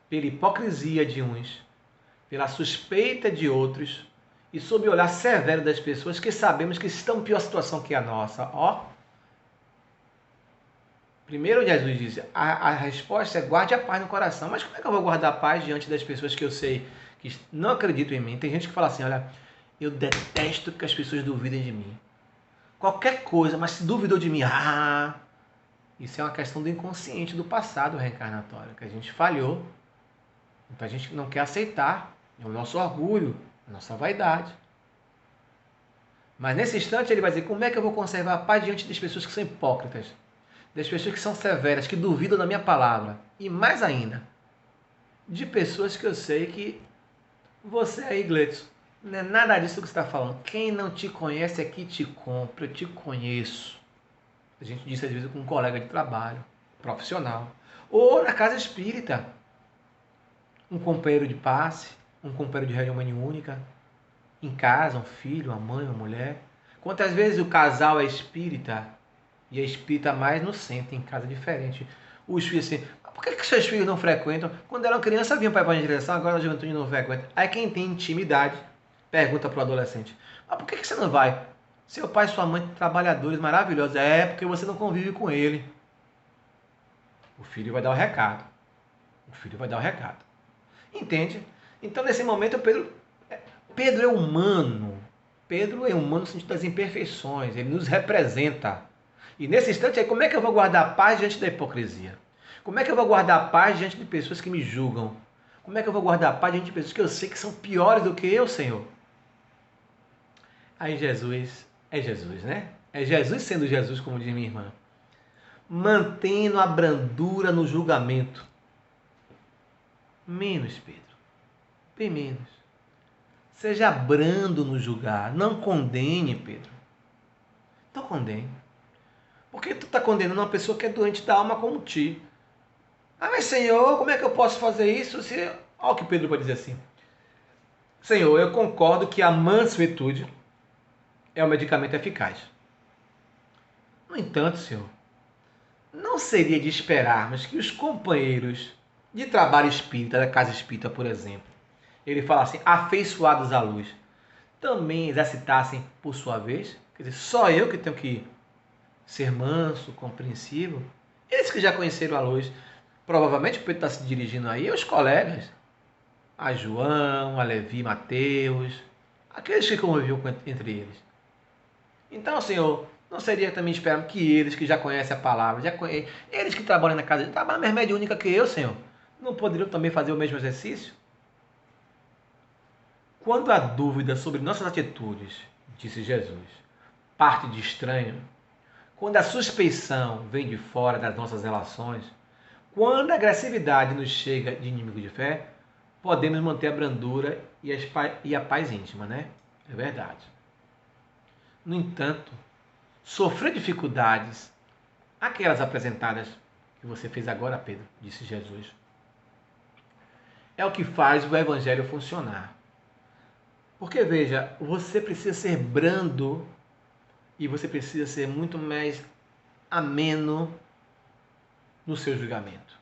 pela hipocrisia de uns, pela suspeita de outros e sob o olhar severo das pessoas que sabemos que estão em pior situação que a nossa? Primeiro Jesus diz, a resposta é guarde a paz no coração. Mas como é que eu vou guardar a paz diante das pessoas que eu sei que não acreditam em mim? Tem gente que fala assim, olha, eu detesto que as pessoas duvidem de mim. Qualquer coisa, mas se duvidou de mim, isso é uma questão do inconsciente do passado reencarnatório, que a gente falhou. Então a gente não quer aceitar. É o nosso orgulho, a nossa vaidade. Mas nesse instante ele vai dizer, como é que eu vou conservar a paz diante das pessoas que são hipócritas? Das pessoas que são severas, que duvidam da minha palavra. E mais ainda, de pessoas que eu sei que você aí, Gleidson, não é nada disso que você está falando. Quem não te conhece é que te compra, eu te conheço. A gente diz às vezes com um colega de trabalho, profissional. Ou na casa espírita, um companheiro de passe, um companheiro de reunião mediúnica, em casa, um filho, uma mãe, uma mulher. Quantas vezes o casal é espírita e é espírita mais no centro, em casa diferente. Os filhos assim, por que seus filhos não frequentam? Quando eram criança vinham para a evangelização, agora a juventude não frequenta. Aí quem tem intimidade pergunta para o adolescente, mas por que você não vai? Seu pai e sua mãe, trabalhadores maravilhosos. É porque você não convive com ele. O filho vai dar o recado. O filho vai dar o recado. Entende? Então nesse momento Pedro é humano. Pedro é humano no sentido das imperfeições. Ele nos representa. E nesse instante, aí, como é que eu vou guardar a paz diante da hipocrisia? Como é que eu vou guardar a paz diante de pessoas que me julgam? Como é que eu vou guardar a paz diante de pessoas que eu sei que são piores do que eu, Senhor? Aí Jesus é Jesus, né? É Jesus sendo Jesus, como diz minha irmã. Mantendo a brandura no julgamento. Menos, Pedro. Bem menos. Seja brando no julgar. Não condene, Pedro. Não condene. Porque tu está condenando uma pessoa que é doente da alma como ti. Mas Senhor, como é que eu posso fazer isso? Olha o que Pedro pode dizer assim. Senhor, eu concordo que a mansuetude é um medicamento eficaz. No entanto, Senhor, não seria de esperarmos que os companheiros de trabalho espírita, da casa espírita, por exemplo, ele fala assim, afeiçoados à luz, também exercitassem por sua vez? Quer dizer, só eu que tenho que ser manso, compreensivo? Eles que já conheceram a luz, provavelmente o Pedro está se dirigindo aí aos colegas, a João, a Levi, Mateus, aqueles que conviviam entre eles. Então, Senhor, não seria também esperar que eles que já conhecem a palavra, eles que trabalham na casa, trabalham na mesma mediúnica que eu, Senhor, não poderiam também fazer o mesmo exercício? Quando há dúvida sobre nossas atitudes, disse Jesus, parte de estranho, quando a suspeição vem de fora das nossas relações, quando a agressividade nos chega de inimigo de fé, podemos manter a brandura e a paz íntima, né? É verdade. No entanto, sofrer dificuldades, aquelas apresentadas que você fez agora, Pedro, disse Jesus, é o que faz o evangelho funcionar. Porque veja, você precisa ser brando e você precisa ser muito mais ameno no seu julgamento.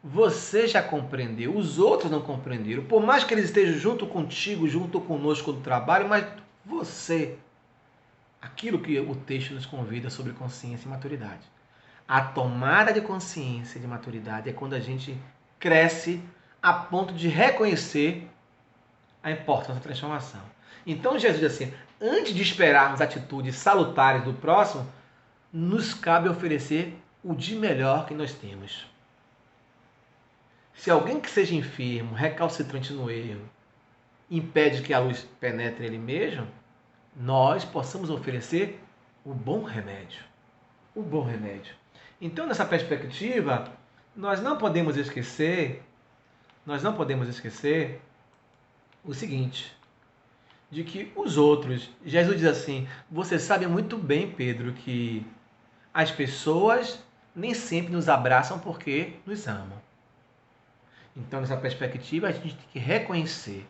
Você já compreendeu, os outros não compreenderam. Por mais que eles estejam junto contigo, junto conosco no trabalho, mas você, aquilo que o texto nos convida sobre consciência e maturidade. A tomada de consciência e de maturidade é quando a gente cresce a ponto de reconhecer a importância da transformação. Então Jesus diz assim, antes de esperarmos atitudes salutares do próximo, nos cabe oferecer o de melhor que nós temos. Se alguém que seja enfermo, recalcitrante no erro, impede que a luz penetre ele mesmo, nós possamos oferecer o bom remédio. O bom remédio. Então, nessa perspectiva, nós não podemos esquecer o seguinte, de que os outros, Jesus diz assim, você sabe muito bem, Pedro, que as pessoas nem sempre nos abraçam porque nos amam. Então, nessa perspectiva, a gente tem que reconhecer.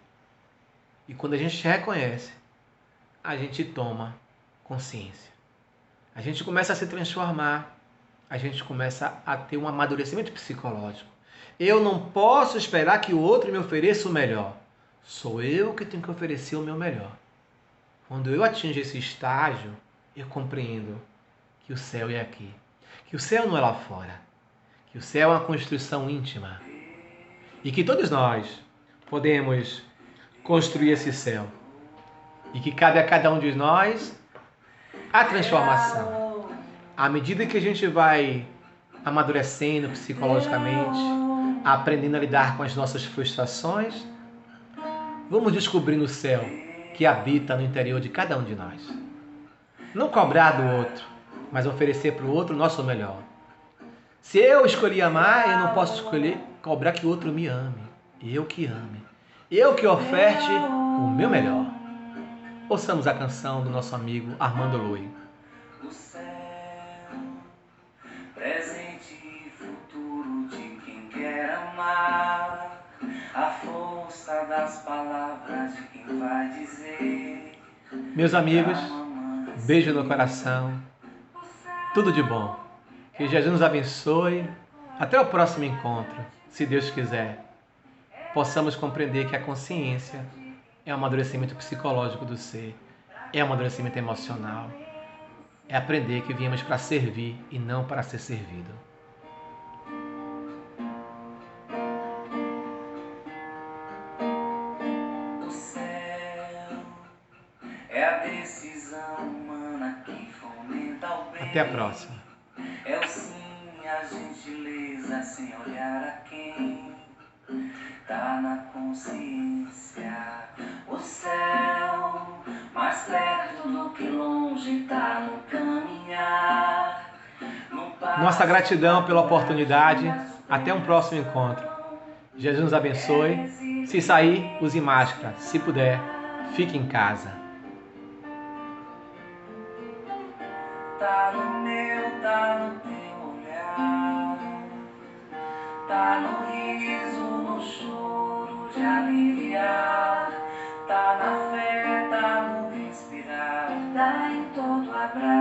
E quando a gente reconhece, a gente toma consciência. A gente começa a se transformar. A gente começa a ter um amadurecimento psicológico. Eu não posso esperar que o outro me ofereça o melhor. Sou eu que tenho que oferecer o meu melhor. Quando eu atingo esse estágio, eu compreendo que o céu é aqui. Que o céu não é lá fora. Que o céu é uma construção íntima. E que todos nós podemos construir esse céu. E que cabe a cada um de nós a transformação. À medida que a gente vai amadurecendo psicologicamente, aprendendo a lidar com as nossas frustrações, vamos descobrindo o céu que habita no interior de cada um de nós. Não cobrar do outro, mas oferecer para o outro o nosso melhor. Se eu escolhi amar, eu não posso escolher cobrar que o outro me ame. Eu que ame. Eu que oferte o meu melhor. Ouçamos a canção do nosso amigo Armando Lui. O céu, presente e futuro de quem quer amar, a força das palavras de quem vai dizer. Meus amigos, beijo no coração, tudo de bom. Que Jesus nos abençoe. Até o próximo encontro, se Deus quiser. Possamos compreender que a consciência é um amadurecimento psicológico do ser, é um amadurecimento emocional. É aprender que viemos para servir e não para ser servido. O céu é a decisão humana que fomenta o bem. Até a próxima. É o sim, a gentileza sem olhar a quem. Tá na consciência. O céu, mais perto do que longe, tá no caminhar. Nossa gratidão pela oportunidade. Até um próximo encontro. Jesus nos abençoe. Se sair, use máscara. Se puder, fique em casa. Tá no meu, tá no teu olhar. Tá no riso, no choro de aliviar. Tá na fé, tá no respirar. Tá em todo abraço.